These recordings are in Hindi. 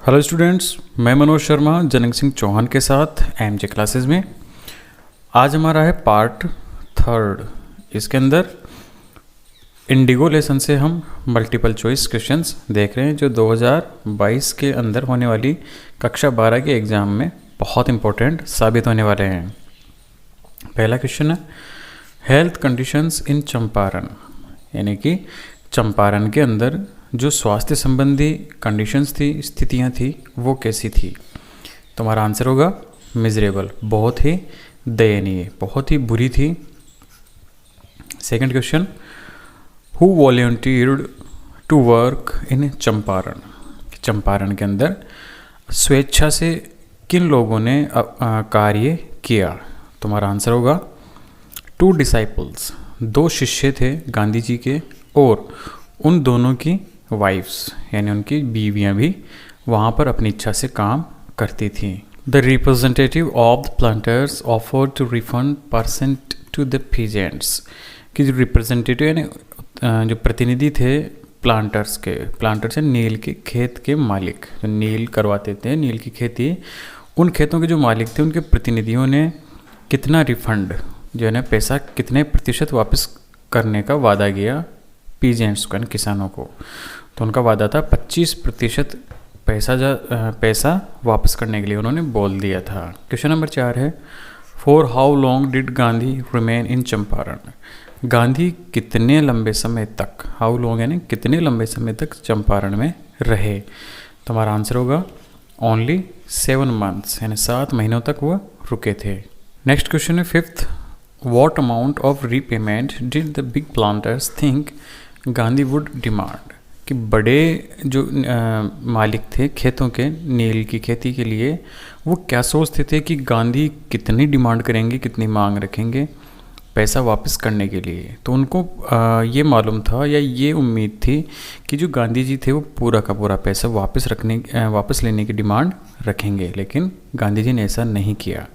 हेलो स्टूडेंट्स, मैं मनोज शर्मा जनक सिंह चौहान के साथ एमजे क्लासेस में। आज हमारा है पार्ट 3। इसके अंदर इंडिगो लेसन से हम मल्टीपल चॉइस क्वेश्चंस देख रहे हैं जो 2022 के अंदर होने वाली कक्षा 12 के एग्ज़ाम में बहुत इंपॉर्टेंट साबित होने वाले हैं। पहला क्वेश्चन है हेल्थ कंडीशंस इन चंपारण, यानी कि चंपारण के अंदर जो स्वास्थ्य संबंधी कंडीशंस थी, स्थितियाँ थी, वो कैसी थी। तुम्हारा आंसर होगा मिजरेबल, बहुत ही दयनीय, बहुत ही बुरी थी। Second question who volunteered to work in Champaran, Champaran के अंदर स्वेच्छा से किन लोगों ने कार्य किया। तुम्हारा आंसर होगा 2 डिसाइपल्स, 2 शिष्य थे गांधी जी के, और उन दोनों की वाइफ्स यानी उनकी बीवियां भी वहाँ पर अपनी इच्छा से काम करती थी। The representative of the planters offered to refund percent to the peasants, कि जो रिप्रेजेंटेटिव यानी जो प्रतिनिधि थे प्लांटर्स के, प्लांटर्स यानी नील के खेत के मालिक, जो नील करवाते थे, नील की खेती, उन खेतों के जो मालिक थे उनके प्रतिनिधियों ने कितना रिफंड जो है ना पैसा कितने प्रतिशत वापस करने का वादा किया पीजेंट्स को, यानी किसानों को। तो उनका वादा था 25% पैसा वापस करने के लिए उन्होंने बोल दिया था। क्वेश्चन नंबर 4 है for how long did Gandhi remain in Champaran, Gandhi कितने लंबे समय तक, हाउ लॉन्ग यानी कितने लंबे समय तक चंपारण में रहे। तुम्हारा आंसर होगा ओनली 7 months, यानी 7 महीनों तक वो रुके थे। नेक्स्ट क्वेश्चन है 5th what amount of repayment did the big planters think Gandhi would demand, कि बड़े जो मालिक थे खेतों के, नील की खेती के लिए, वो क्या सोचते थे कि गांधी कितनी डिमांड करेंगे, कितनी मांग रखेंगे पैसा वापस करने के लिए। तो उनको ये मालूम था या ये उम्मीद थी कि जो गांधी जी थे वो पूरा का पूरा पैसा वापस लेने की डिमांड रखेंगे, लेकिन गांधी जी ने ऐसा नहीं किया।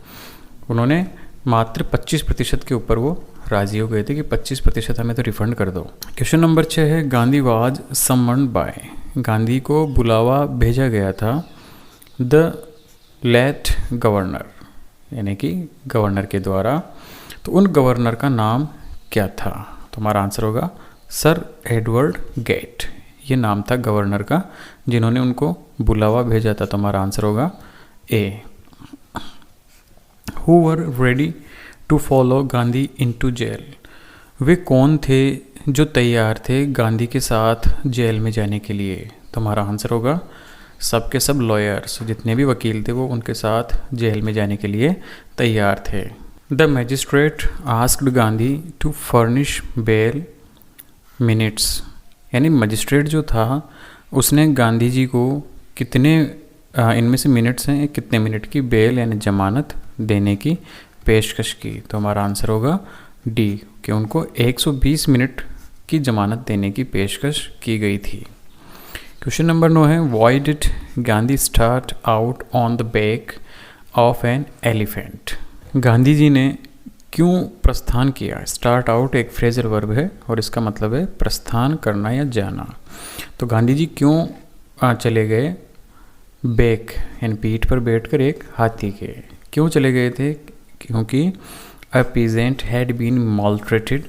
उन्होंने मात्र 25% के ऊपर वो राजी हो गए थे कि 25% हमें तो रिफंड कर दो। क्वेश्चन नंबर 6 है Gandhi was summoned by, Gandhi को बुलावा भेजा गया था द लेट गवर्नर, यानी कि गवर्नर के द्वारा। तो उन गवर्नर का नाम क्या था। तुम्हारा आंसर होगा सर एडवर्ड गेट, ये नाम था गवर्नर का जिन्होंने उनको बुलावा भेजा था। तुम्हारा आंसर होगा A. Who were ready to follow Gandhi into jail, वे कौन थे जो तैयार थे गांधी के साथ जेल में जाने के लिए। तुम्हारा आंसर होगा सब के सब लॉयर्स, जितने भी वकील थे वो उनके साथ जेल में जाने के लिए तैयार थे। The magistrate asked Gandhi to furnish bail minutes, यानी मजिस्ट्रेट जो था उसने गांधी जी को कितने इनमें से मिनट्स हैं, कितने मिनट की बेल यानी जमानत देने की पेशकश की। तो हमारा आंसर होगा डी, कि उनको 120 मिनट की जमानत देने की पेशकश की गई थी। क्वेश्चन नंबर 9 है why did Gandhi start out on the back of an elephant, Gandhi ji ने क्यों प्रस्थान किया। स्टार्ट आउट एक फ्रेजल वर्ब है और इसका मतलब है प्रस्थान करना या जाना। तो गांधी जी क्यों चले गए बैक यानी पीठ पर बैठकर एक हाथी के, क्यों चले गए थे, क्योंकि a peasant had been maltreated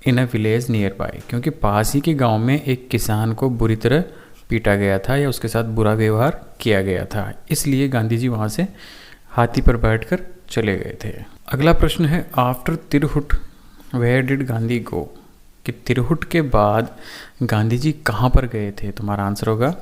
in a village near by, क्योंकि पास ही के गांव में एक किसान को बुरी तरह पीटा गया था या उसके साथ बुरा व्यवहार किया गया था, इसलिए गांधी जी वहाँ से हाथी पर बैठकर चले गए थे। अगला प्रश्न है आफ्टर तिरहुट वेयर डिड गांधी गो, कि तिरहुट के बाद गांधी जी कहाँ पर गए थे। तुम्हारा आंसर होगा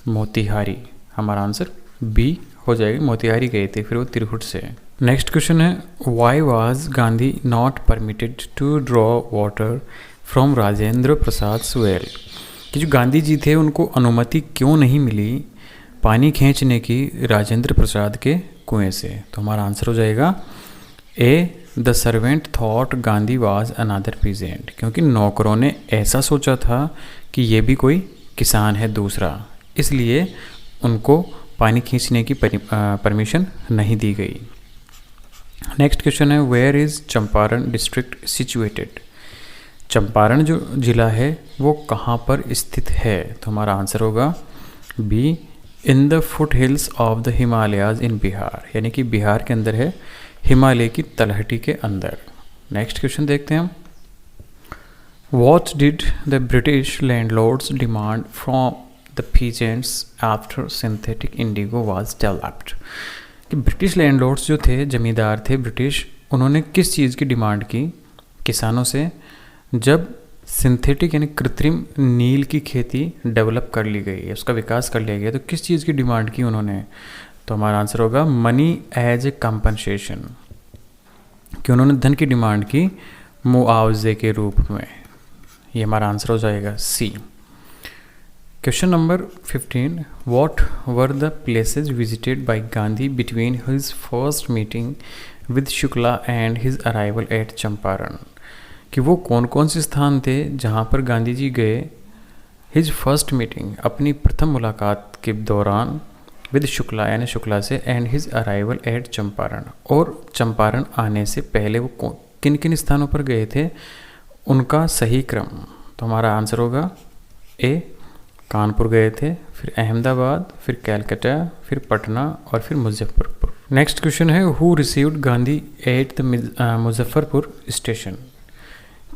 मोतिहारी, हमारा आंसर बी हो जाएगा, मोतिहारी गए थे फिर वो तिरहुट से। नेक्स्ट क्वेश्चन है why was Gandhi not permitted to draw water from Rajendra Prasad well, कि जो गांधी जी थे उनको अनुमति क्यों नहीं मिली पानी खींचने की राजेंद्र प्रसाद के कुएं से। तो हमारा आंसर हो जाएगा A the servant thought Gandhi was another peasant, क्योंकि नौकरों ने ऐसा सोचा था कि ये भी कोई किसान है दूसरा, इसलिए उनको पानी खींचने की परमिशन नहीं दी गई। नेक्स्ट क्वेश्चन है where is Champaran district situated, Champaran जो जिला है वो कहाँ पर स्थित है। तो हमारा आंसर होगा B in the foot hills of the Himalayas in Bihar, यानी कि बिहार के अंदर है, हिमालय की तलहटी के अंदर। नेक्स्ट क्वेश्चन देखते हैं हम। What did the British landlords demand from the peasants after synthetic Indigo was developed? कि ब्रिटिश लैंडलॉर्ड्स जो थे, जमींदार थे ब्रिटिश, उन्होंने किस चीज़ की डिमांड की किसानों से जब सिंथेटिक यानी कृत्रिम नील की खेती डेवलप कर ली गई, उसका विकास कर लिया गया, तो किस चीज़ की डिमांड की उन्होंने? तो हमारा आंसर होगा मनी एज ए कंपनसेशन, कि उन्होंने धन की डिमांड की मुआवजे के रूप में। ये हमारा आंसर हो जाएगा C. Question number 15, what were the places visited by Gandhi between his first meeting with Shukla and his arrival at Champaran? कि वो कौन कौन से स्थान थे जहाँ पर गांधी जी गए हिज फर्स्ट मीटिंग, अपनी प्रथम मुलाकात के दौरान, विद शुक्ला यानी शुक्ला से, and his arrival at Champaran, और चंपारण आने से पहले वो किन किन स्थानों पर गए थे, उनका सही क्रम। तो हमारा आंसर होगा ए, कानपुर गए थे, फिर अहमदाबाद, फिर कैलकाटा, फिर पटना और फिर मुजफ्फरपुर। नेक्स्ट क्वेश्चन है, who received Gandhi at the Muzaffarpur station?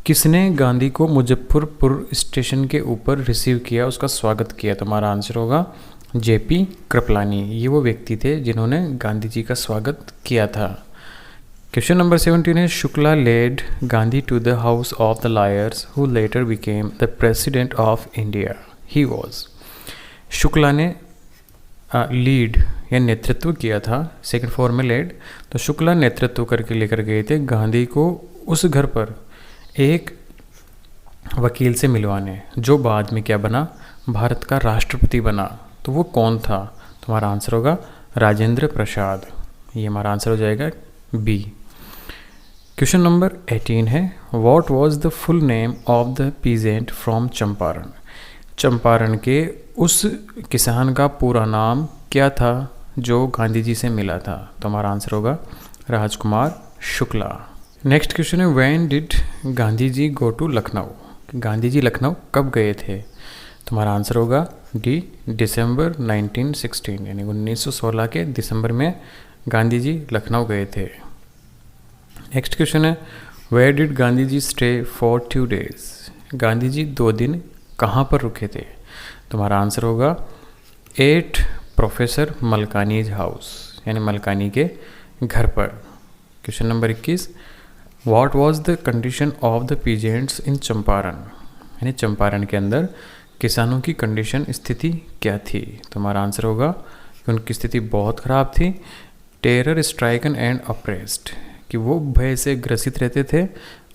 किसने गांधी को मुजफ्फरपुर स्टेशन के ऊपर रिसीव किया, उसका स्वागत किया? तो हमारा आंसर होगा जेपी कृपलानी। ये वो व्यक्ति थे जिन्होंने गांधी जी का स्वागत किया था। क्वेश्चन नंबर 17 है, Shukla led Gandhi to the house of the lawyers who later became the president of India. He was, Shukla ने लीड या नेतृत्व किया था, सेकंड फॉर्म में लेड, तो शुक्ला नेतृत्व करके लेकर गए थे गांधी को उस घर पर एक वकील से मिलवाने, जो बाद में क्या बना, भारत का राष्ट्रपति बना। तो वो कौन था? तो हमारा आंसर होगा राजेंद्र प्रसाद। ये हमारा आंसर हो जाएगा बी। क्वेश्चन नंबर 18 है, what was the full name of the peasant from Champaran? Champaran के उस किसान का पूरा नाम क्या था जो गांधी जी से मिला था? तो हमारा आंसर होगा राजकुमार शुक्ला। नेक्स्ट क्वेश्चन है, when did Gandhi ji go to Lucknow? Gandhi ji Lucknow कब गए थे? तो हमारा आंसर होगा डी, दिसंबर 1916, यानी 1916 के दिसंबर में गांधी जी लखनऊ गए थे। नेक्स्ट क्वेश्चन है, where did Gandhi ji stay for 2 days? Gandhi ji 2 दिन कहाँ पर रुके थे? तो हमारा आंसर होगा 8 प्रोफेसर मलकानीज हाउस, यानी मलकानी के घर पर। Question number 21, what was the condition of the peasants in Champaran? यानी चंपारण के अंदर किसानों की कंडीशन, स्थिति क्या थी? तो हमारा आंसर होगा कि उनकी स्थिति बहुत ख़राब थी, टेरर स्ट्राइकन एंड अप्रेस्ड, कि वो भय से ग्रसित रहते थे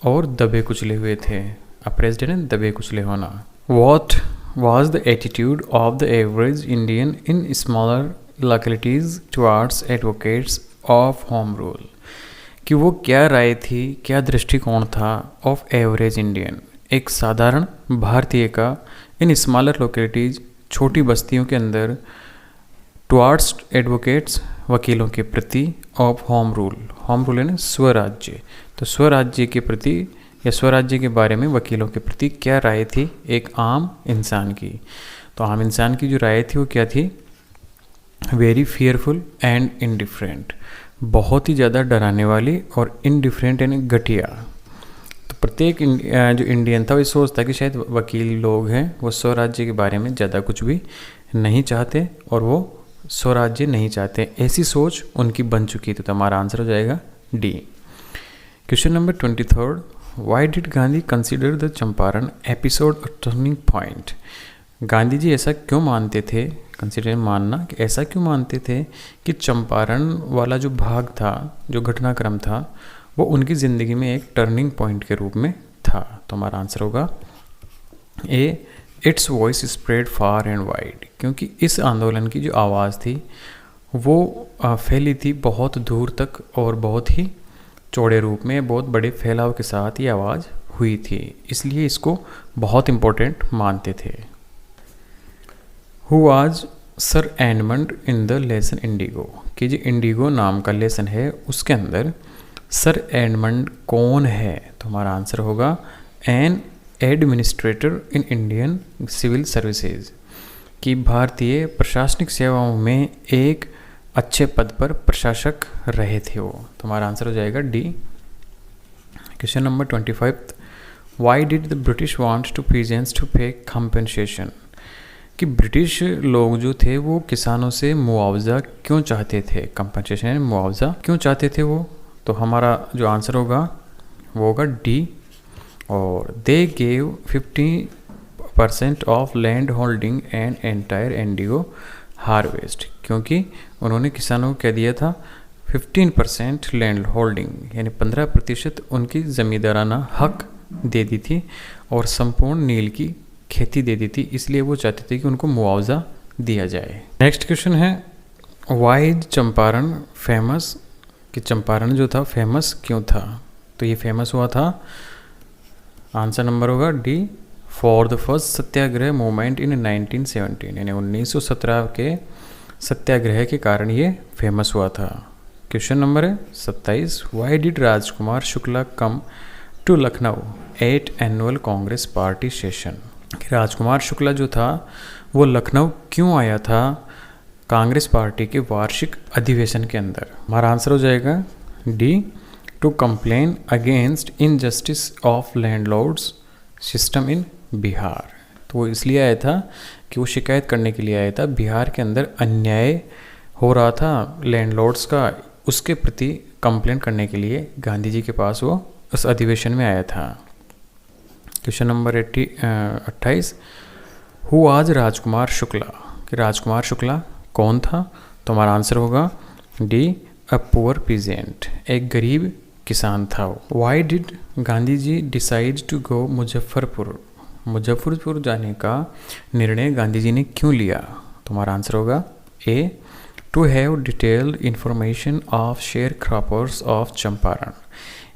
और दबे कुचले हुए थे। अप्रेस्ड यानी दबे कुचले होना। What was the attitude of the average Indian in smaller localities towards advocates of home rule? कि वो क्या राय थी, क्या दृष्टिकोण था ऑफ एवरेज इंडियन, एक साधारण भारतीय का इन स्मॉलर लोकेलिटीज़, छोटी बस्तियों के अंदर, टुवार्ड्स एडवोकेट्स, वकीलों के प्रति, of home rule, home rule यानी स्वराज्य, तो स्वराज्य के प्रति या स्वराज्य के बारे में वकीलों के प्रति क्या राय थी एक आम इंसान की? तो आम इंसान की जो राय थी वो क्या थी? वेरी फियरफुल एंड इनडिफरेंट, बहुत ही ज़्यादा डराने वाली, और इनडिफरेंट यानी घटिया। तो प्रत्येक जो इंडियन था वो सोचता कि शायद वकील लोग हैं वो स्वराज्य के बारे में ज़्यादा कुछ भी नहीं चाहते और वो स्वराज्य नहीं चाहते, ऐसी सोच उनकी बन चुकी थी। तो हमारा आंसर हो जाएगा D. Question number 23, why did Gandhi consider the Champaran episode a turning point? Gandhi ji ऐसा क्यों मानते थे, कंसिडर मानना, कि ऐसा क्यों मानते थे कि चंपारण वाला जो भाग था, जो घटनाक्रम था, वो उनकी ज़िंदगी में एक टर्निंग पॉइंट के रूप में था? तो हमारा आंसर होगा A, it's voice spread far and wide, क्योंकि इस आंदोलन की जो आवाज़ थी वो फैली थी बहुत दूर तक और बहुत ही चौड़े रूप में, बहुत बड़े फैलाव के साथ ये आवाज़ हुई थी, इसलिए इसको बहुत इम्पोर्टेंट मानते थे। Who was sir Edmund in the lesson Indigo? कि जो इंडिगो नाम का लेसन है उसके अंदर सर एडमंड कौन है? तो हमारा आंसर होगा an administrator in Indian civil services, कि भारतीय प्रशासनिक सेवाओं में एक अच्छे पद पर प्रशासक रहे थे वो। तुम्हारा आंसर हो जाएगा D. Question number 25, why did the British want to peasants to pay compensation, कि ब्रिटिश लोग जो थे वो किसानों से मुआवजा क्यों चाहते थे, कंपनसेशन मुआवजा क्यों चाहते थे वो। तो हमारा जो आंसर होगा वो होगा डी। और they gave 50% of land holding and entire Indigo harvest, क्योंकि उन्होंने किसानों को कह दिया था 15% लैंड होल्डिंग यानी 15% उनकी ज़मींदाराना हक दे दी थी और संपूर्ण नील की खेती दे दी थी, इसलिए वो चाहते थे कि उनको मुआवजा दिया जाए। नेक्स्ट क्वेश्चन है, वाई इज चंपारण फेमस, कि चंपारण जो था फेमस क्यों था। तो ये फेमस हुआ था, आंसर नंबर होगा D, for the first Satyagraha movement in 1917 यानी 1917 के सत्याग्रह के कारण ये फेमस हुआ था। क्वेश्चन नंबर है 27, why did Rajkumar Shukla come to Lucknow at annual Congress party session, Rajkumar Shukla जो था वो लखनऊ क्यों आया था कांग्रेस पार्टी के वार्षिक अधिवेशन के अंदर। हमारा आंसर हो जाएगा D, to complain against injustice of landlords system in Bihar. तो वो इसलिए आया था कि वो शिकायत करने के लिए आया था, बिहार के अंदर अन्याय हो रहा था लैंडलॉर्ड्स का, उसके प्रति कंप्लेंट करने के लिए गांधी जी के पास वो उस अधिवेशन में आया था। Question number 28, who was Rajkumar Shukla, कि राजकुमार शुक्ला कौन था। तो हमारा आंसर होगा डी, अ पुअर पीजेंट, एक गरीब किसान था वो। Why did Gandhi ji decide to go Muzaffarpur, Muzaffarpur जाने का निर्णय गांधी जी ने क्यों लिया। तो हमारा आंसर होगा A, to have detailed information of share croppers of Champaran,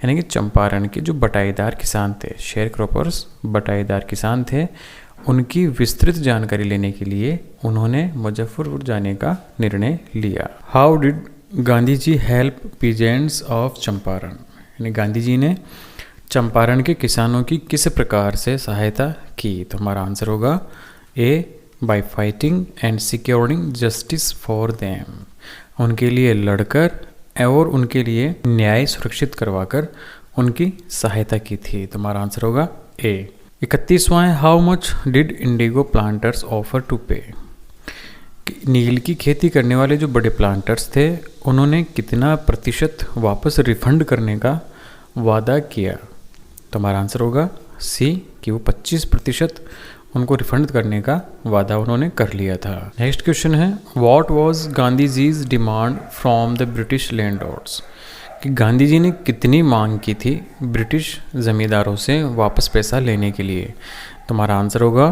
यानी कि चंपारण के जो बटाईदार किसान थे, शेयर क्रॉपर्स बटाईदार किसान थे, उनकी विस्तृत जानकारी लेने के लिए उन्होंने मुजफ्फरपुर जाने का निर्णय लिया। How did Gandhi ji help peasants of Champaran, यानी गांधी जी ने चंपारण के किसानों की किस प्रकार से सहायता की। तो हमारा आंसर होगा A, by fighting and securing justice for them, उनके लिए लड़कर और उनके लिए न्याय सुरक्षित करवाकर उनकी सहायता की थी। तो हमारा आंसर होगा ए। 31वां है, how much did indigo planters offer to pay, नील की खेती करने वाले जो बड़े प्लांटर्स थे उन्होंने कितना प्रतिशत वापस रिफंड करने का वादा किया। तो हमारा आंसर होगा सी, कि वो 25% उनको रिफंड करने का वादा उन्होंने कर लिया था। नेक्स्ट क्वेश्चन है, what was Gandhi ji's demand from the British landlords, कि गांधी जी ने कितनी मांग की थी ब्रिटिश ज़मींदारों से वापस पैसा लेने के लिए। तो हमारा आंसर होगा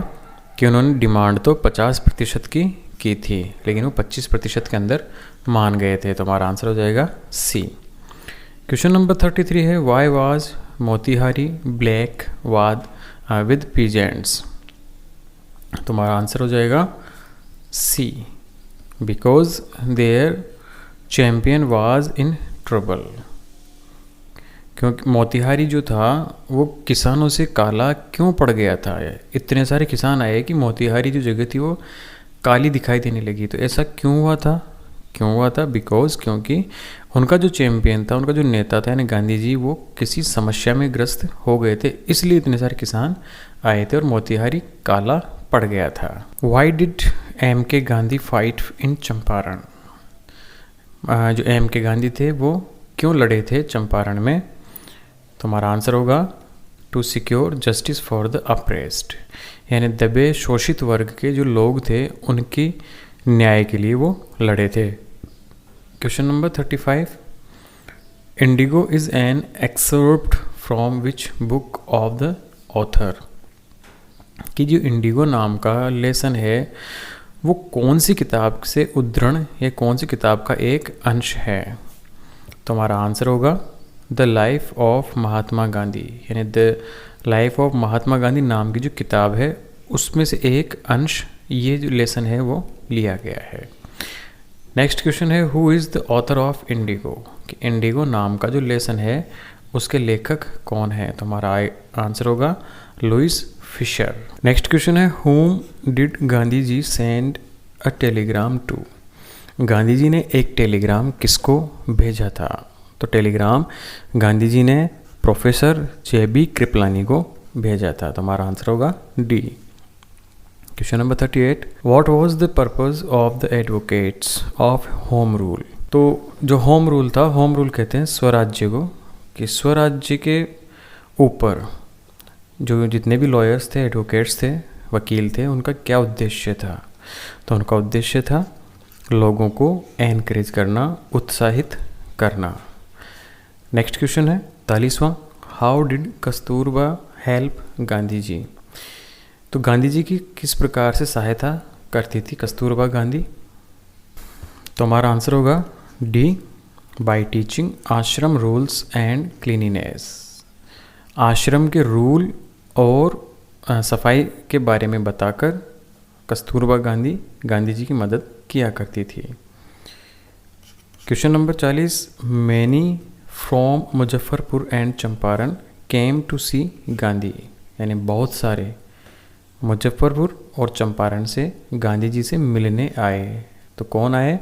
कि उन्होंने डिमांड तो 50% की थी, लेकिन वो 25% के अंदर मान गए थे। तो हमारा आंसर हो जाएगा सी। क्वेश्चन नंबर 33 है, वाई वाज मोतिहारी ब्लैक वाद विद पीजेंट्स। तो हमारा आंसर हो जाएगा C, because their champion was in trouble, क्योंकि मोतिहारी जो था वो किसानों से काला क्यों पड़ गया था। इतने सारे किसान आए कि मोतिहारी जो जगह थी वो काली दिखाई देने लगी। तो ऐसा क्यों हुआ था, बिकॉज क्योंकि उनका जो चैम्पियन था, उनका जो नेता था यानी गांधी जी, वो किसी समस्या में ग्रस्त हो गए थे, इसलिए इतने सारे किसान आए थे और मोतिहारी काला पड़ गया था। वाई डिड एम के गांधी फाइट इन चंपारण, जो एम के गांधी थे वो क्यों लड़े थे चंपारण में। तो हमारा आंसर होगा to secure justice for the oppressed, यानी दबे शोषित वर्ग के जो लोग थे उनकी न्याय के लिए वो लड़े थे। Question number 35, Indigo is an excerpt from which book of the author, कि जो इंडिगो नाम का लेसन है वो कौन सी किताब से उद्धरण या कौन सी किताब का एक अंश है। तो हमारा आंसर होगा the life of Mahatma Gandhi, यानी the life of Mahatma Gandhi नाम की जो किताब है उसमें से एक अंश ये जो लेसन है वो लिया गया है। नेक्स्ट क्वेश्चन है, who is the author of Indigo, कि इंडिगो नाम का जो लेसन है उसके लेखक कौन है। तो हमारा आंसर होगा लुइस फिशर। नेक्स्ट क्वेश्चन है, whom did Gandhi ji send a telegram to? Gandhi ji ने एक टेलीग्राम किसको भेजा था? तो टेलीग्राम गांधी जी ने प्रोफेसर JB कृपलानी को भेजा था। तो हमारा आंसर होगा D. Question number 38, what was the purpose of the advocates of home rule? तो जो होम रूल था, होम रूल कहते हैं स्वराज्य को, कि स्वराज्य के ऊपर जो जितने भी लॉयर्स थे, एडवोकेट्स थे, वकील थे, उनका क्या उद्देश्य था? तो उनका उद्देश्य था लोगों को एनकरेज करना, उत्साहित करना। नेक्स्ट क्वेश्चन है 43वां, how did Kasturba help Gandhi ji? तो गांधी जी की किस प्रकार से सहायता करती थी कस्तूरबा गांधी? तो हमारा आंसर होगा डी, बाय टीचिंग आश्रम रूल्स एंड क्लीनिनेस। आश्रम के रूल और सफाई के बारे में बताकर कस्तूरबा गांधी गांधी जी की मदद किया करती थी। Question number 40, many from Muzaffarpur and Champaran came to see Gandhi, यानी बहुत सारे मुजफ्फरपुर और चंपारण से गांधी जी से मिलने आए। तो कौन आए?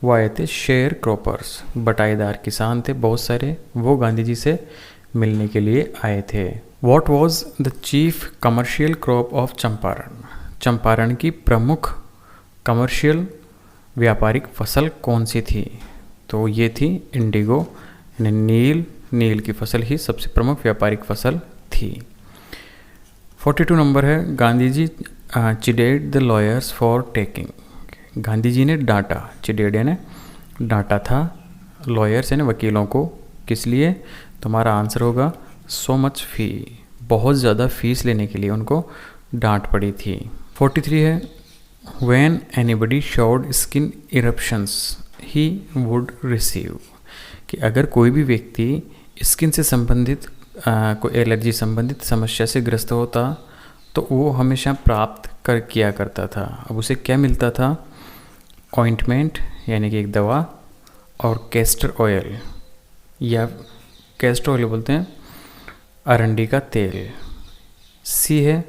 वो आए थे शेयर क्रॉपर्स, बटाईदार किसान थे बहुत सारे, वो गांधी जी से मिलने के लिए आए थे। What was the chief commercial crop of Champaran? Champaran की प्रमुख कमर्शियल व्यापारिक फसल कौन सी थी? तो ये थी इंडिगो, यानी नील की फसल ही सबसे प्रमुख व्यापारिक फसल थी। 42 नंबर है, Gandhi ji chided the lawyers for taking. Gandhi ji ने डांटा, चिडेड यानी डांटा था लॉयर्स यानी वकीलों को, किस लिए? तो हमारा आंसर होगा सो मच फी, बहुत ज़्यादा फीस लेने के लिए उनको डांट पड़ी थी। 43 है, when anybody showed skin eruptions he would receive, कि अगर कोई भी व्यक्ति स्किन से संबंधित कोई एलर्जी संबंधित समस्या से ग्रस्त होता तो वो हमेशा प्राप्त किया करता था। अब उसे क्या मिलता था? ऑइंटमेंट यानी कि एक दवा, और कैस्टर ऑयल, या कैस्टर ऑयल बोलते हैं अरंडी का तेल। सी है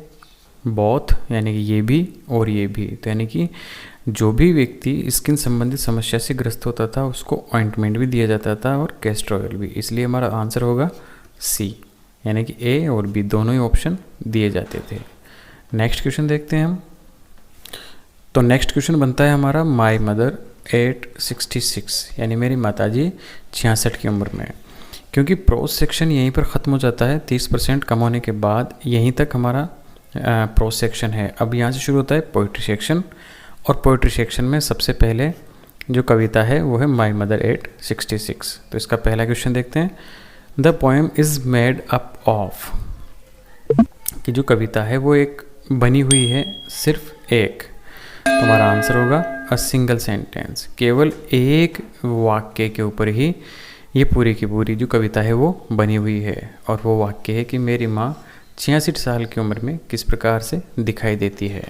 बोथ, यानी कि ये भी और ये भी, तो यानी कि जो भी व्यक्ति स्किन संबंधित समस्या से ग्रस्त होता था उसको ऑइंटमेंट भी दिया जाता था और कैस्टर ऑयल भी, इसलिए हमारा आंसर होगा सी, यानी कि ए और बी दोनों ही ऑप्शन दिए जाते थे। नेक्स्ट क्वेश्चन देखते हैं हम। तो नेक्स्ट क्वेश्चन बनता है हमारा, माई मदर एट 66, यानी मेरी माताजी 66 की उम्र में। क्योंकि प्रोज सेक्शन यहीं पर ख़त्म हो जाता है, 30% कम होने के बाद यहीं तक हमारा प्रोज सेक्शन है। अब यहाँ से शुरू होता है पोइट्री सेक्शन, और पोइट्री सेक्शन में सबसे पहले जो कविता है वो है माई मदर एट 66। तो इसका पहला क्वेश्चन देखते हैं, the poem is made up of, कि जो कविता है वो एक बनी हुई है सिर्फ एक। तो हमारा आंसर होगा अ सिंगल सेंटेंस, केवल एक वाक्य के ऊपर ही ये पूरी की पूरी जो कविता है वो बनी हुई है, और वो वाक्य है कि मेरी माँ 66 साल की उम्र में किस प्रकार से दिखाई देती है।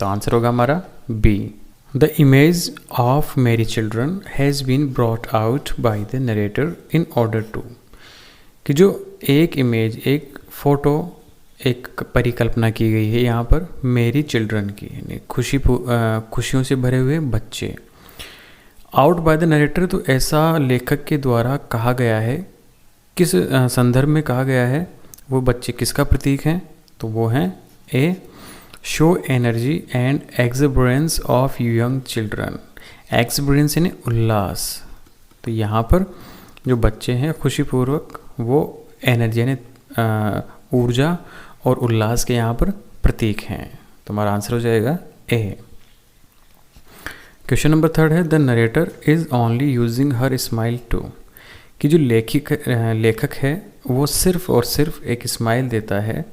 तो आंसर होगा हमारा B, the image of merry children has been brought out by the narrator in order to, कि जो एक इमेज, एक फ़ोटो, एक परिकल्पना की गई है यहाँ पर मेरी चिल्ड्रन की, यानी खुशियों से भरे हुए बच्चे। आउट बाय द नरेटर, तो ऐसा लेखक के द्वारा कहा गया है, किस संदर्भ में कहा गया है, वो बच्चे किसका प्रतीक हैं? तो वो हैं A, show energy and exuberance of young children. Exuberance यानी उल्लास, तो यहाँ पर जो बच्चे हैं खुशीपूर्वक वो एनर्जी यानी ऊर्जा और उल्लास के यहाँ पर प्रतीक हैं। तो हमारा आंसर हो जाएगा ए। क्वेश्चन नंबर 3 है, the narrator is only using her smile to, कि जो लेखक है वो सिर्फ और सिर्फ एक स्माइल देता है।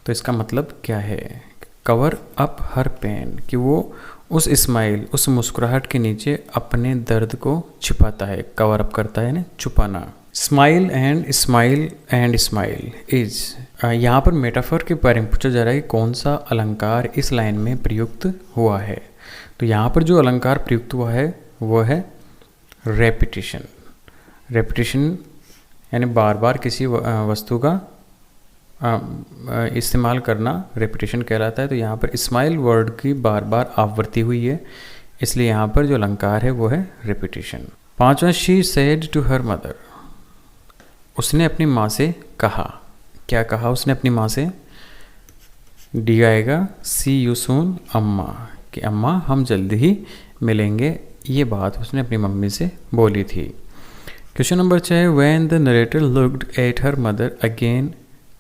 तो इसका मतलब क्या है? कवर अप हर पेन, कि वो उस स्माइल, उस मुस्कुराहट के नीचे अपने दर्द को छिपाता है, कवर अप करता है ना, छुपाना। स्माइल एंड स्माइल इज, यहाँ पर मेटाफर के बारे में पूछा जा रहा है कि कौन सा अलंकार इस लाइन में प्रयुक्त हुआ है। तो यहाँ पर जो अलंकार प्रयुक्त हुआ है वो है रेपिटेशन। रेपिटेशन यानी बार बार किसी वस्तु का इस्तेमाल करना रेपिटेशन कहलाता है। तो यहाँ पर स्माइल वर्ड की बार बार आवृत्ति हुई है, इसलिए यहाँ पर जो अलंकार है वो है रेपिटेशन। पांचवा, she said to her mother, उसने अपनी माँ से कहा। क्या कहा उसने अपनी माँ से? डी आएगा, सी यू सून अम्मा, कि अम्मा हम जल्दी ही मिलेंगे, ये बात उसने अपनी मम्मी से बोली थी। Question number 6, when the narrator looked at her mother again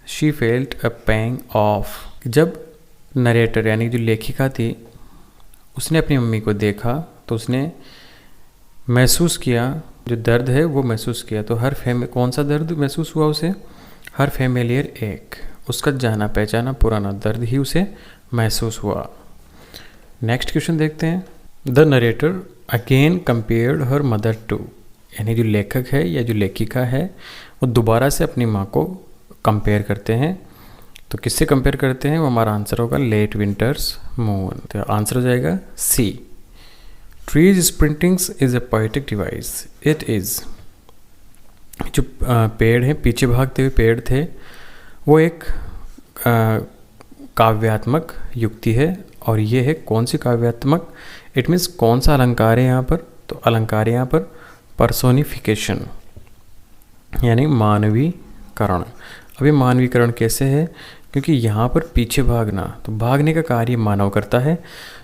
she felt a pang of, जब नरेटर यानी जो लेखिका थी उसने अपनी मम्मी को देखा तो उसने महसूस किया, जो दर्द है वो महसूस किया। तो कौन सा दर्द महसूस हुआ उसे? हर फैमिलियर एक, उसका जाना पहचाना पुराना दर्द ही उसे महसूस हुआ। नेक्स्ट क्वेश्चन देखते हैं। The narrator again compared her mother to, यानी जो लेखक है या जो लेखिका है वो दोबारा से अपनी माँ को कंपेयर करते हैं। तो किससे कंपेयर करते हैं? वो हमारा आंसर होगा लेट विंटर्स मून। तो आंसर हो जाएगा C. Trees sprintings is a poetic device, it is, जो पेड़ है पीछे भागते हुए पेड़ थे वो एक काव्यात्मक युक्ति है। और ये है कौन सी काव्यात्मक? इट मीन्स कौन सा अलंकार है यहाँ पर? तो अलंकार यहाँ पर पर्सोनिफिकेशन, यानी मानवीकरण। अभी मानवीकरण कैसे है? क्योंकि यहाँ पर पीछे भागना, तो भागने का कार्य मानव करता है।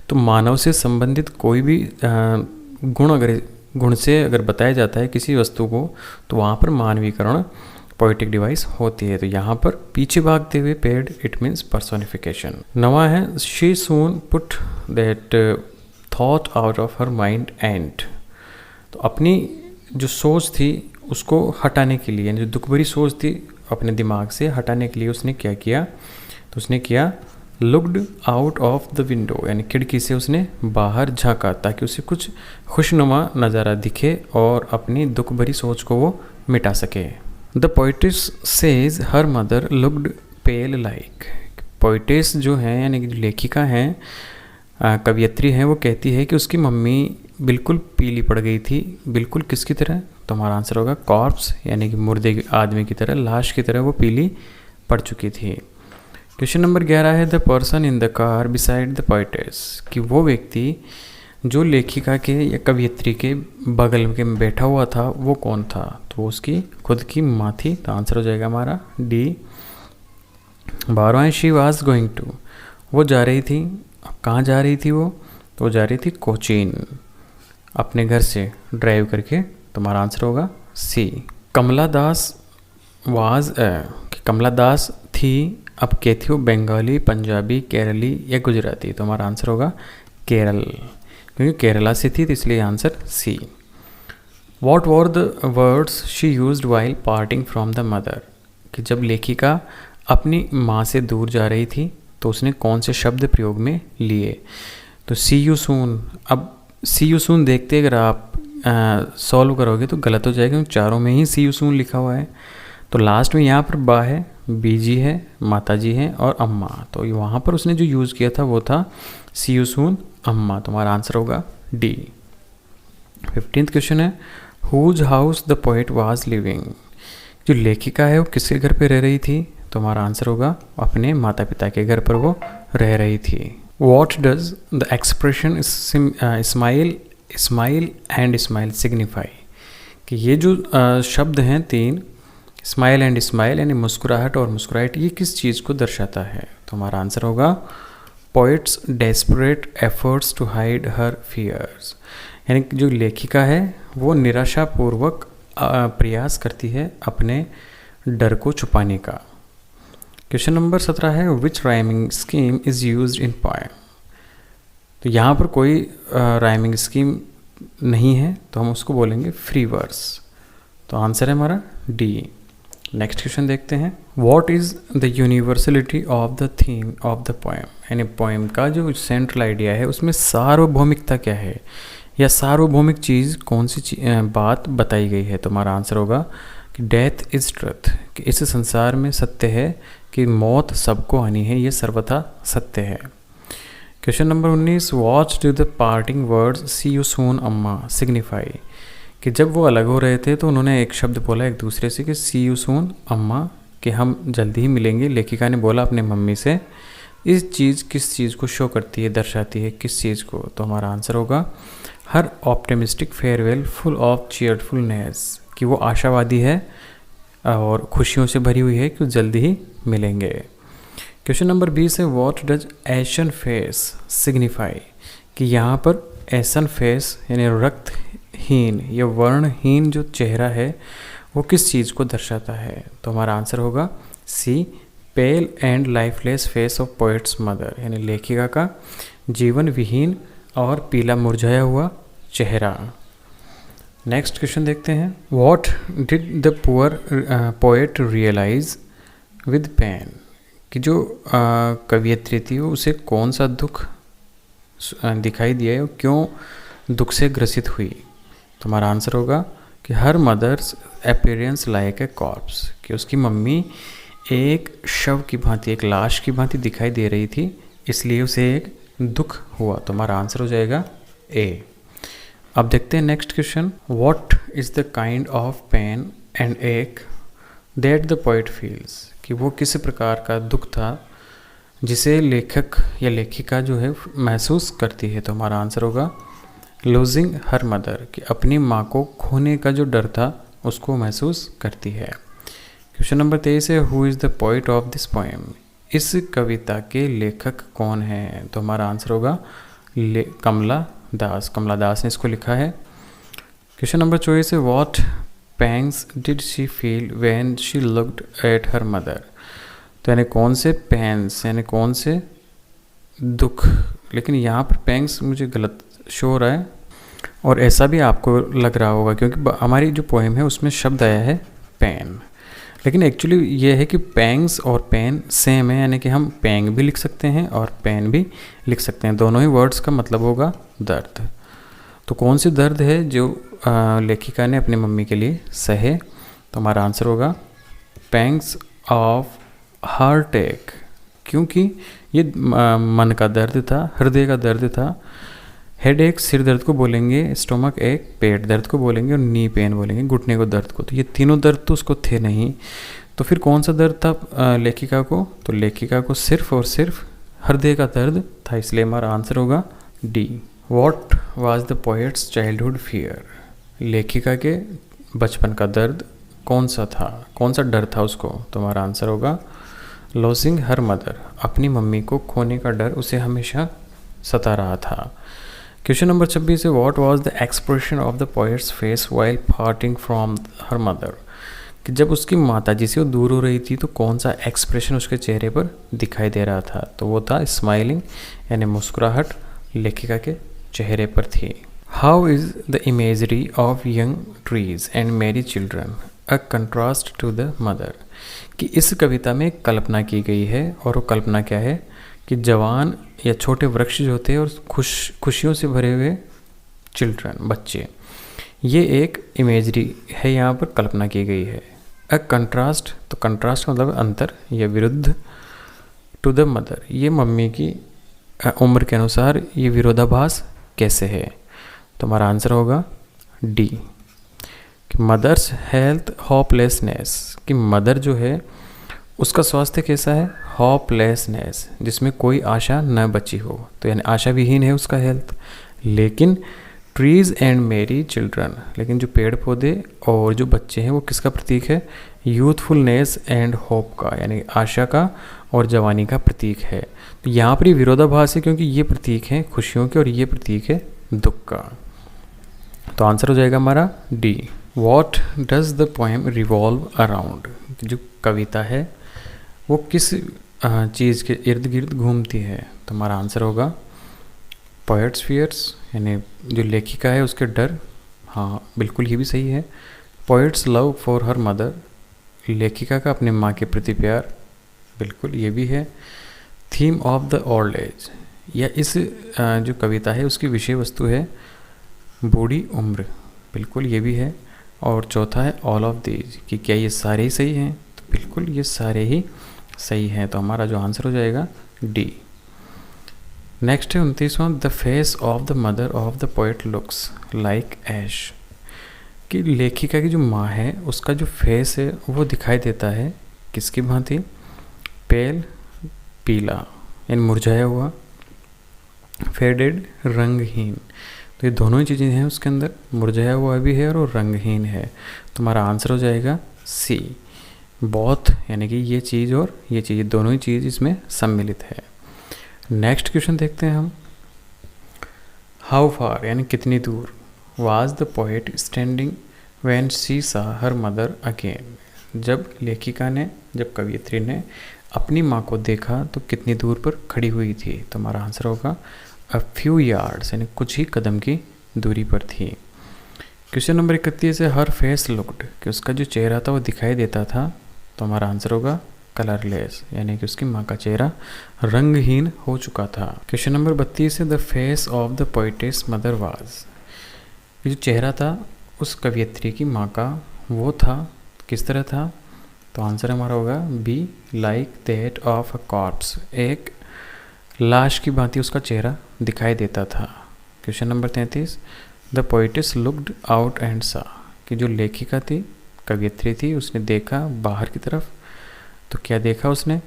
तो मानव से संबंधित कोई भी गुण से अगर बताया जाता है किसी वस्तु को, तो वहाँ पर मानवीकरण पोएटिक डिवाइस होती है। तो यहाँ पर पीछे भागते हुए पेड़, इट मीन्स पर्सोनिफिकेशन। नवा है, she soon put that thought out of her mind and, तो अपनी जो सोच थी उसको हटाने के लिए, यानी जो दुख भरी सोच थी अपने दिमाग से हटाने के लिए उसने क्या किया? तो उसने किया looked out of the window, यानी खिड़की से उसने बाहर झांका ताकि उसे कुछ खुशनुमा नज़ारा दिखे और अपनी दुख भरी सोच को वो मिटा सके। The poetess says her mother looked pale like, poetess जो है यानी कि जो लेखिका हैं, कवियत्री हैं, वो कहती है कि उसकी मम्मी बिल्कुल पीली पड़ गई थी। बिल्कुल किसकी तरह? तो हमारा आंसर होगा कॉर्प्स, यानी कि मुर्दे आदमी की तरह, लाश की तरह वो पीली पड़ चुकी थी। क्वेश्चन नंबर 11 है, the person in the car beside the पोइटिस, कि वो व्यक्ति जो लेखिका के या कवियत्री के बगल में बैठा हुआ था वो कौन था? तो उसकी खुद की माँ थी। तो आंसर हो जाएगा हमारा D. 12, she was going to, वो जा रही थी। कहाँ जा रही थी वो? तो वो जा रही थी कोचीन, अपने घर से ड्राइव करके। तो हमारा आंसर होगा सी। कमला दास वाज कमला दास थी, अब क्या थी वो? बंगाली, पंजाबी, केरली या गुजराती? तो हमारा आंसर होगा केरल, क्योंकि केरला से थी तो इसलिए answer C. What were the words she used while parting from the mother, कि जब लेखिका अपनी माँ से दूर जा रही थी तो उसने कौन से शब्द प्रयोग में लिए? तो सी यू सून। अब सी यू सून देखते अगर आप सॉल्व करोगे तो गलत हो जाएगा, क्योंकि चारों में ही सी यू सून लिखा हुआ है। तो लास्ट में यहाँ पर बा है, बीजी है, माता जी हैं और अम्मा। तो वहाँ पर उसने जो यूज़ किया था वो था सी यू सून अम्मा। तो हमारा आंसर होगा डी। 15th क्वेश्चन है, whose house the poet was living, जो लेखिका है वो किसके घर पे रह रही थी? तो हमारा आंसर होगा अपने माता पिता के घर पर वो रह रही थी। What does the expression smile and smile signify, कि ये जो शब्द हैं तीन, स्माइल एंड स्माइल यानी मुस्कुराहट और मुस्कुराहट, ये किस चीज़ को दर्शाता है? तो हमारा आंसर होगा poet's desperate efforts to hide her fears, यानी जो लेखिका है वो निराशापूर्वक प्रयास करती है अपने डर को छुपाने का। क्वेश्चन नंबर 17 है, which rhyming scheme is used in poem, तो यहाँ पर कोई राइमिंग स्कीम नहीं है तो हम उसको बोलेंगे फ्री वर्स। तो आंसर है हमारा डी। नेक्स्ट क्वेश्चन देखते हैं, what is the universality of the theme of the poem, यानी पोएम का जो सेंट्रल आइडिया है उसमें सार्वभौमिकता क्या है, या सार्वभौमिक चीज़ कौन सी बात बताई गई है? तो हमारा आंसर होगा कि डेथ इज़ ट्रुथ, कि इस संसार में सत्य है कि मौत सबको आनी है, ये सर्वथा सत्य है। Question number 19, what do the parting words see you soon Amma signify, कि जब वो अलग हो रहे थे तो उन्होंने एक शब्द बोला एक दूसरे से कि सी यू सून अम्मा, कि हम जल्दी ही मिलेंगे, लेखिका ने बोला अपने मम्मी से। इस चीज़ किस चीज़ को शो करती है, दर्शाती है किस चीज़ को? तो हमारा आंसर होगा her optimistic farewell full of cheerfulness, कि वो आशावादी है और खुशियों से भरी हुई है कि जल्दी ही मिलेंगे। क्वेश्चन नंबर 20 है what does ashen face signify, कि यहाँ पर एसन फेस यानी रक्तहीन या वर्णहीन जो चेहरा है वो किस चीज़ को दर्शाता है? तो हमारा आंसर होगा C pale and lifeless face of poet's mother, यानी लेखिका का जीवन विहीन और पीला मुरझाया हुआ चेहरा। नेक्स्ट क्वेश्चन देखते हैं what did the poor poet realise with pain, कि जो कवियत्री थी वो उसे कौन सा दुख दिखाई दिया है और क्यों दुख से ग्रसित हुई? तो हमारा आंसर होगा कि her mother's appearance like a corpse, कि उसकी मम्मी एक शव की भांति, एक लाश की भांति दिखाई दे रही थी, इसलिए उसे एक दुख हुआ। तो हमारा आंसर हो जाएगा ए। अब देखते हैं next question what is the kind of pain and ache that the poet feels, कि वो किस प्रकार का दुख था जिसे लेखक या लेखिका जो है महसूस करती है? तो हमारा आंसर होगा लूजिंग हर मदर, कि अपनी माँ को खोने का जो डर था उसको महसूस करती है। क्वेश्चन नंबर 23 है who is the poet of this poem, इस कविता के लेखक कौन है? तो हमारा आंसर होगा कमला दास, कमला दास ने इसको लिखा है। क्वेश्चन नंबर 24 है what pangs did she feel when she looked at her mother, तो यानी कौन से पैंस यानी कौन से दुख, लेकिन यहाँ पर पैंग्स मुझे गलत शो हो रहा है और ऐसा भी आपको लग रहा होगा क्योंकि हमारी जो पोएम है उसमें शब्द आया है पेन, लेकिन एक्चुअली ये है कि पैंग्स और पेन सेम है, यानी कि हम पैंग भी लिख सकते हैं और पेन भी लिख सकते हैं, दोनों ही वर्ड्स का मतलब होगा दर्द। तो कौन सी दर्द है जो लेखिका ने अपनी मम्मी के लिए सहे? तो हमारा आंसर होगा पैंग्स ऑफ हार्ट एक, क्योंकि ये मन का दर्द था, हृदय का दर्द था। हेड एक सिर दर्द को बोलेंगे, स्टोमक एक पेट दर्द को बोलेंगे और नी पेन बोलेंगे घुटने को दर्द को। तो ये तीनों दर्द तो उसको थे नहीं, तो फिर कौन सा दर्द था लेखिका को? तो लेखिका को सिर्फ और सिर्फ हृदय का दर्द था, इसलिए हमारा आंसर होगा D. What was the poets childhood fear, लेखिका के बचपन का दर्द कौन सा था, कौन सा डर था उसको? तो हमारा आंसर होगा लॉसिंग हर मदर, अपनी मम्मी को खोने का डर उसे हमेशा सता रहा था। क्वेश्चन नंबर 26 है what was the expression of the poet's face while parting from her mother, कि जब उसकी माता जी से वो दूर हो रही थी तो कौन सा एक्सप्रेशन उसके चेहरे पर दिखाई दे रहा था? तो वो था स्माइलिंग, यानी मुस्कुराहट लेखिका के चेहरे पर थी। How is the imagery of young trees and merry children a contrast to the mother, कि इस कविता में कल्पना की गई है और वो कल्पना क्या है कि जवान या छोटे वृक्ष जो होते हैं और खुशियों से भरे हुए चिल्ड्रन बच्चे, ये एक इमेजरी है, यहाँ पर कल्पना की गई है। अ कंट्रास्ट, तो कंट्रास्ट मतलब अंतर या विरुद्ध, टू द मदर, ये मम्मी की उम्र के अनुसार ये विरोधाभास कैसे है? तो हमारा आंसर होगा डी, कि मदर्स हेल्थ होपलेसनेस, कि मदर जो है उसका स्वास्थ्य कैसा है? होपलेसनेस, जिसमें कोई आशा न बची हो, तो यानी आशा विहीन है उसका हेल्थ। लेकिन ट्रीज़ एंड मेरी चिल्ड्रन, लेकिन जो पेड़ पौधे और जो बच्चे हैं वो किसका प्रतीक है? यूथफुलनेस एंड होप का, यानी आशा का और जवानी का प्रतीक है। तो यहाँ पर ही विरोधाभास है क्योंकि ये प्रतीक है खुशियों के और ये प्रतीक है दुख का। तो आंसर हो जाएगा हमारा D. What does the poem revolve around, जो कविता है वो किस चीज़ के इर्द गिर्द घूमती है? तो हमारा आंसर होगा पोएट्स फियर्स, यानी जो लेखिका है उसके डर। हाँ बिल्कुल ये भी सही है। Poets love for her mother, लेखिका का अपने माँ के प्रति प्यार, बिल्कुल ये भी है। Theme of the old age, या इस जो कविता है उसकी विषय वस्तु है बूढ़ी उम्र, बिल्कुल ये भी है। और चौथा है ऑल ऑफ दीज, कि क्या ये सारे ही सही हैं? तो बिल्कुल ये सारे ही सही हैं, तो हमारा जो आंसर हो जाएगा डी। नेक्स्ट है 29वां, the face of the mother of the poet looks like ash, कि लेखिका की जो माँ है उसका जो फेस है वो दिखाई देता है किसकी भांति? पेल पीला यानी मुरझाया हुआ, फेडेड रंगहीन। तो ये दोनों ही चीज़ें हैं उसके अंदर, मुरझाया हुआ भी है और रंगहीन है। तो हमारा आंसर हो जाएगा सी, बोथ, यानी कि ये चीज़ और ये चीज़, दोनों ही चीज़ इसमें सम्मिलित है। नेक्स्ट क्वेश्चन देखते हैं हम। हाउ फार यानी कितनी दूर, was the poet standing when she सा हर मदर अगेन। जब लेखिका ने, जब कवियत्री ने अपनी माँ को देखा तो कितनी दूर पर खड़ी हुई थी? तो हमारा आंसर होगा अ फ्यू यार्ड्स, यानी कुछ ही कदम की दूरी पर थी। क्वेश्चन नंबर 31 है हर फेस लुक्ड, कि उसका जो चेहरा था वो दिखाई देता था। तो हमारा आंसर होगा कलरलेस, यानी कि उसकी माँ का चेहरा रंगहीन हो चुका था। क्वेश्चन नंबर 32 है the face of the poetess mother was, ये जो चेहरा था उस कवियत्री की माँ का वो था, किस तरह था? तो आंसर हमारा होगा B, like that of a corpse, एक लाश की भांति उसका चेहरा दिखाई देता था। Question number 33 the poetess looked out and saw, कि जो लेखिका थी, कवियत्री थी, उसने देखा बाहर की तरफ। तो क्या देखा उसने?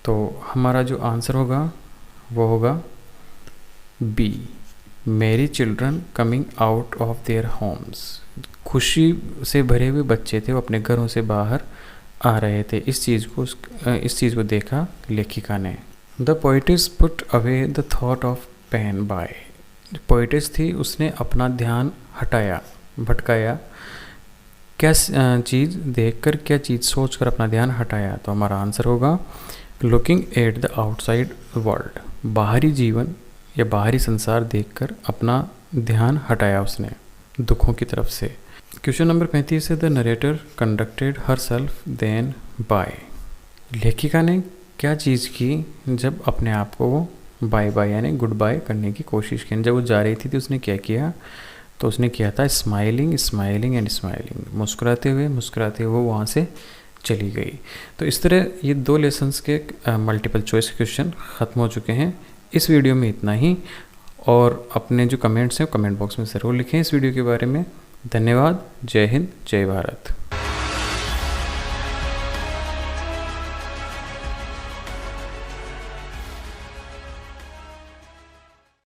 तो हमारा जो आंसर होगा वो होगा बी, मेरी children coming out of their homes, खुशी से भरे हुए बच्चे थे, वो अपने घरों से बाहर आ रहे थे। इस चीज़ को देखा लेखिका ने। The poetess put away the thought of pain by, poetess थी, उसने अपना ध्यान हटाया, भटकाया, क्या चीज़ देखकर, क्या चीज़ सोचकर अपना ध्यान हटाया? तो हमारा आंसर होगा looking at the outside world, बाहरी जीवन या बाहरी संसार देखकर अपना ध्यान हटाया उसने दुखों की तरफ से। क्वेश्चन नंबर 35 है the narrator conducted herself then by, लेखिका ने क्या चीज़ की जब अपने आप को वो बाय बाय यानी गुड बाय करने की कोशिश की? जब वो जा रही थी तो उसने क्या किया? तो उसने किया था स्माइलिंग स्माइलिंग एंड स्माइलिंग, मुस्कुराते हुए वो वहाँ से चली गई। तो इस तरह ये 2 लेसन्स के मल्टीपल चॉइस क्वेश्चन ख़त्म हो चुके हैं। इस वीडियो में इतना ही, और अपने जो कमेंट्स हैं कमेंट बॉक्स में ज़रूर लिखें इस वीडियो के बारे में। धन्यवाद। जय हिंद, जय भारत।